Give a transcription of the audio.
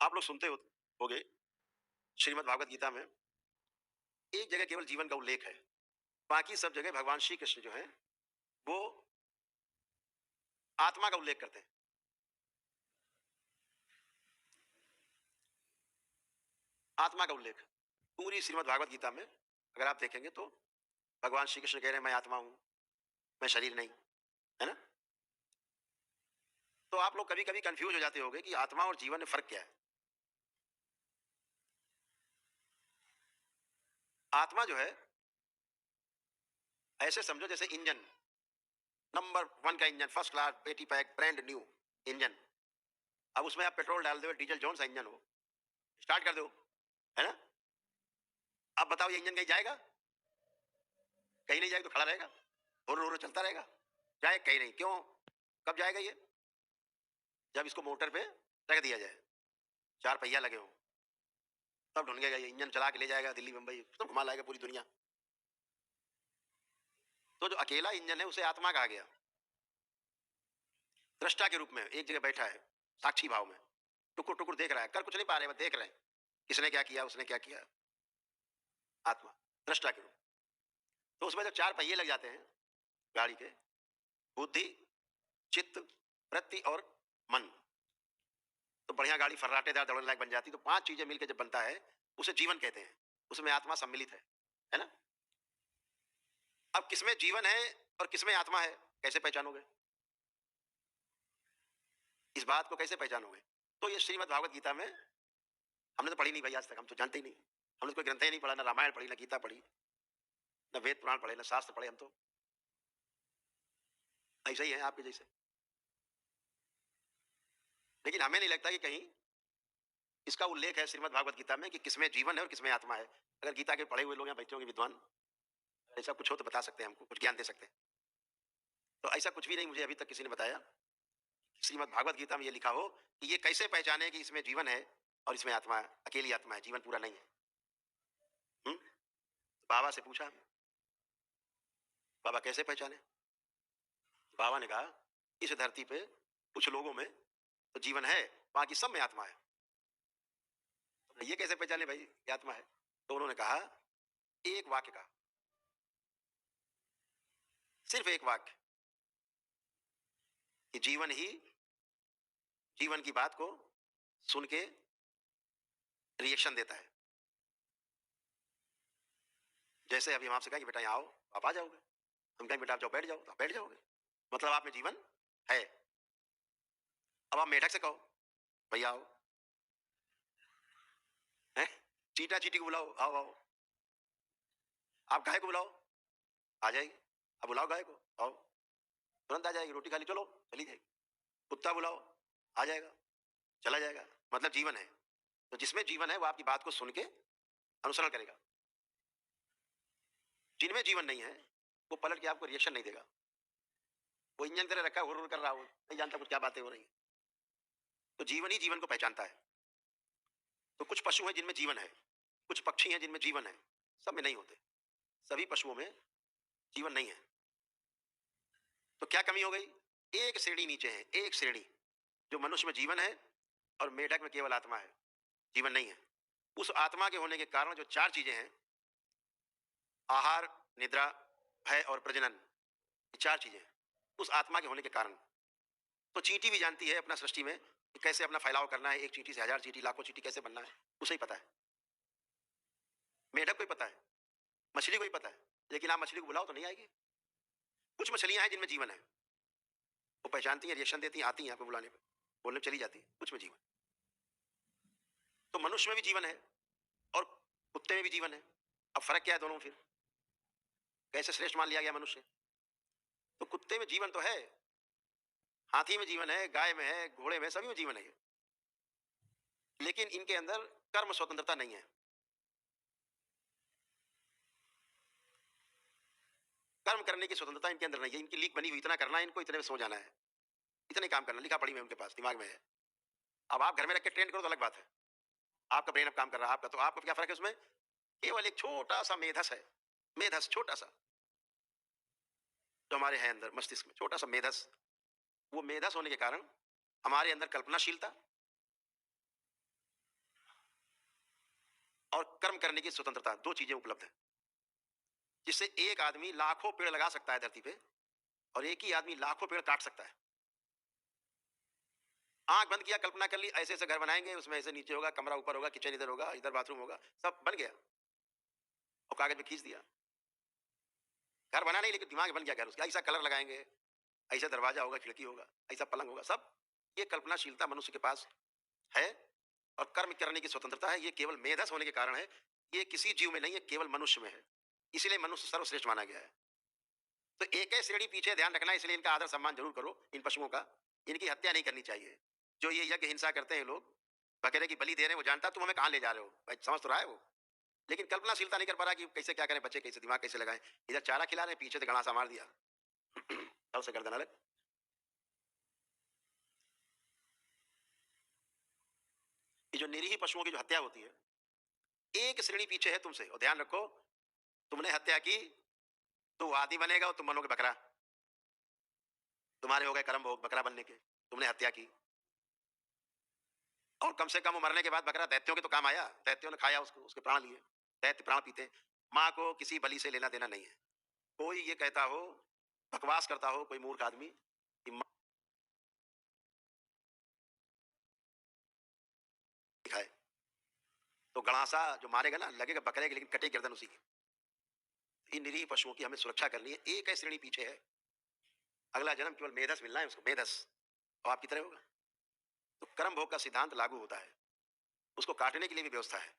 आप लोग सुनते होगे श्रीमद् भागवत गीता में एक जगह केवल जीवन का उल्लेख है, बाकी सब जगह भगवान श्री कृष्ण जो है वो आत्मा का उल्लेख करते हैं। आत्मा का उल्लेख पूरी श्रीमद् भागवत गीता में अगर आप देखेंगे तो भगवान श्री कृष्ण कह रहे हैं मैं आत्मा हूं, मैं शरीर नहीं, है ना। तो आप लोग कभी कभी कंफ्यूज हो जाते होंगे कि आत्मा और जीवन में फर्क क्या है। आत्मा जो है ऐसे समझो जैसे इंजन, नंबर 1 का इंजन, फर्स्ट क्लास, पेटी पैक, ब्रांड न्यू इंजन। अब उसमें आप पेट्रोल डाल दो, डीजल जोन सा इंजन हो, स्टार्ट कर दो, है ना। अब बताओ ये इंजन कहीं जाएगा? कहीं नहीं जाएगा, तो खड़ा रहेगा, हुर्र चलता रहेगा, जाए कहीं नहीं। क्यों? कब जाएगा ये? जब इसको मोटर पे रख दिया जाए, 4 पहिया लगे हो, तब ढूंढेगा ये इंजन, चला के ले जाएगा दिल्ली मुंबई, सब घुमा लाएगा पूरी दुनिया। तो जो अकेला इंजन है उसे आत्मा कहा गया। दृष्टा के रूप में एक जगह बैठा है, साक्षी भाव में, टुकुर टुकुर देख रहा है, कर कुछ नहीं पा रहे, देख रहे हैं किसने क्या किया, उसने क्या किया। आत्मा दृष्टा के रूप। तो उसमें जब 4 पहिए लग जाते हैं गाड़ी के, बुद्धि, चित्त, वृत्ति और मन, तो बढ़िया गाड़ी फर्राटेदार दौड़ने लायक बन जाती। तो 5 चीजें मिलकर जब बनता है उसे जीवन कहते हैं, उसमें आत्मा सम्मिलित है ना। अब किसमें जीवन है और किसमें आत्मा है, कैसे पहचानोगे? इस बात को कैसे पहचानोगे? तो ये श्रीमद् भागवत गीता में हमने तो पढ़ी नहीं भाई, आज तक हम तो जानते ही नहीं, हमने तो कोई ग्रंथ ही नहीं पढ़ा, ना रामायण पढ़ी, ना गीता पढ़ी, ना वेद पुराण पढ़े, ना शास्त्र पढ़े। हम तो ऐसे ही हैं आपके जैसे। लेकिन हमें नहीं लगता कि कहीं इसका उल्लेख है श्रीमद् भागवत गीता में कि किसमें जीवन है और किसमें आत्मा है। अगर गीता के पढ़े हुए लोग यहाँ बैठे होंगे विद्वान, ऐसा कुछ हो तो बता सकते हैं, हमको कुछ ज्ञान दे सकते हैं। तो ऐसा कुछ भी नहीं मुझे अभी तक किसी ने बताया श्रीमद् भागवत गीता में ये लिखा हो कि ये कैसे पहचाने कि इसमें जीवन है और इसमें आत्मा है, अकेली आत्मा है, जीवन पूरा नहीं है। बाबा से पूछा, बाबा कैसे पहचाने? बाबा ने कहा इस धरती पे कुछ लोगों में तो जीवन है, बाकी सब में आत्मा है। तो ये कैसे पहचाने भाई ये आत्मा है? तो उन्होंने कहा एक वाक्य का, सिर्फ एक वाक्य, कि जीवन ही जीवन की बात को सुन के रिएक्शन देता है। जैसे अभी हम आपसे कहा कि बेटा यहाँ आओ, आप आ जाओगे, हम कहें बेटा आप जाओ, बैठ जाओ, तो आप बैठ जाओगे, मतलब आप में जीवन है। अब आप मेढक से कहो भैया आओ, है चीटा चीटी को बुलाओ, आओ आओ, आप गाय को बुलाओ आ जाएगी, अब बुलाओ गाय को, आओ, तुरंत आ जाएगी, रोटी खा ली, चलो चली जाएगी। कुत्ता बुलाओ आ जाएगा, चला जाएगा, मतलब जीवन है। तो जिसमें जीवन है वो आपकी बात को सुन के अनुसरण करेगा। जिनमें जीवन नहीं है वो पलट के आपको रिएक्शन नहीं देगा। वो इंजन तरह रखा हुर कर रहा हो, नहीं जानता कुछ क्या बातें हो रही है। तो जीवन ही जीवन को पहचानता है। तो कुछ पशु हैं जिनमें जीवन है, कुछ पक्षी हैं जिनमें जीवन है, सब में नहीं होते। सभी पशुओं में जीवन नहीं है। तो क्या कमी हो गई? एक श्रेणी नीचे है, एक श्रेणी जो मनुष्य में जीवन है और मेढक में केवल आत्मा है, जीवन नहीं है। उस आत्मा के होने के कारण जो 4 चीजें हैं, आहार, निद्रा, भय और प्रजनन, ये 4 चीजें हैं उस आत्मा के होने के कारण। तो चींटी भी जानती है अपना सृष्टि में कि कैसे अपना फैलाव करना है, एक चींटी से 1000 चींटी, लाखों चींटी कैसे बनना है, उसे ही पता है। मेढक को ही पता है, मछली को ही पता है, लेकिन आप मछली को बुलाओ तो नहीं आएगी। कुछ मछलियां हैं जिनमें जीवन है, वो पहचानती है, रिएक्शन देती हैं, आती हैं आपको बुलाने पर, बोलने चली जाती है, कुछ में जीवन। तो मनुष्य में भी जीवन है और कुत्ते में भी जीवन है। अब फर्क क्या है दोनों में? फिर कैसे श्रेष्ठ मान लिया गया मनुष्य? तो कुत्ते में जीवन तो है, हाथी में जीवन है, गाय में है, घोड़े में, सभी में जीवन है, लेकिन इनके अंदर कर्म स्वतंत्रता नहीं है। कर्म करने की स्वतंत्रता इनके अंदर नहीं है। इनकी लीक बनी हुई, इतना करना है इनको, इतने में सो जाना है, इतने काम करना, लिखा पढ़ी में उनके पास दिमाग में है। अब आप घर में रख के ट्रेंड करो तो अलग बात है, आपका ब्रेन अब काम कर रहा है आपका, तो आपको क्या फर्क है उसमें? केवल एक छोटा सा मेधस है, मेधस छोटा सा जो हमारे है अंदर मस्तिष्क में, छोटा सा मेधस। वो मेधस होने के कारण हमारे अंदर कल्पनाशीलता और कर्म करने की स्वतंत्रता, दो चीजें उपलब्ध है, जिससे एक आदमी लाखों पेड़ लगा सकता है धरती पे और एक ही आदमी लाखों पेड़ काट सकता है। आंख बंद किया, कल्पना कर ली, ऐसे ऐसे घर बनाएंगे, उसमें ऐसे नीचे होगा, कमरा ऊपर होगा, किचन इधर होगा, इधर बाथरूम होगा, सब बन गया और कागज में खींच दिया। घर बना नहीं, लेकिन दिमाग में बन गया घर उसका, ऐसा कलर लगाएंगे, ऐसा दरवाजा होगा, खिड़की होगा, ऐसा पलंग होगा, सब। ये कल्पनाशीलता मनुष्य के पास है और कर्म करने की स्वतंत्रता है। ये केवल मेधस होने के कारण है, ये किसी जीव में नहीं है, केवल मनुष्य में है। इसीलिए मनुष्य सर्वश्रेष्ठ माना गया है। तो एक ही श्रेणी पीछे ध्यान रखना, इसलिए इनका आदर सम्मान जरूर करो, इन पशुओं का। इनकी हत्या नहीं करनी चाहिए। जो ये यज्ञ हिंसा करते हैं लोग, बकरे की बलि दे रहे हैं, वो जानता तुम हमें कहां ले जा रहे हो, भाई समझ तो रहा है वो, लेकिन कल्पनाशीलता नहीं कर पा रहा कि कैसे क्या करें, बच्चे कैसे, दिमाग कैसे लगाएं। इधर चारा खिला रहे हैं, पीछे से गड़ासा मार दिया तब से गर्दन अलग। ये जो निरीह पशुओं की जो हत्या होती है, एक श्रेणी पीछे है तुमसे, और ध्यान रखो, तुमने हत्या की तो वो आदि बनेगा और तुम बनोगे बकरा। तुम्हारे हो गए कर्म भोग बकरा बनने के, तुमने हत्या की। और कम से कम वो मरने के बाद बकरा दैत्यों के तो काम आया, दैत्यों ने खाया उसको, उसके प्राण लिए। दैत्य प्राण पीते। माँ को किसी बलि से लेना देना नहीं है। कोई ये कहता हो, बकवास करता हो कोई मूर्ख आदमी कि माँ खाए, तो गणासा जो मारेगा ना, लगेगा बकरे की, लेकिन कटे गर्दन उसी की। इन निरीह पशुओं की हमें सुरक्षा करनी है। एक है श्रेणी पीछे है, अगला जन्म केवल मेधस मिलना है उसको, मेधस, और आपकी तरह होगा। तो कर्म भोग का सिद्धांत लागू होता है, उसको काटने के लिए भी व्यवस्था है।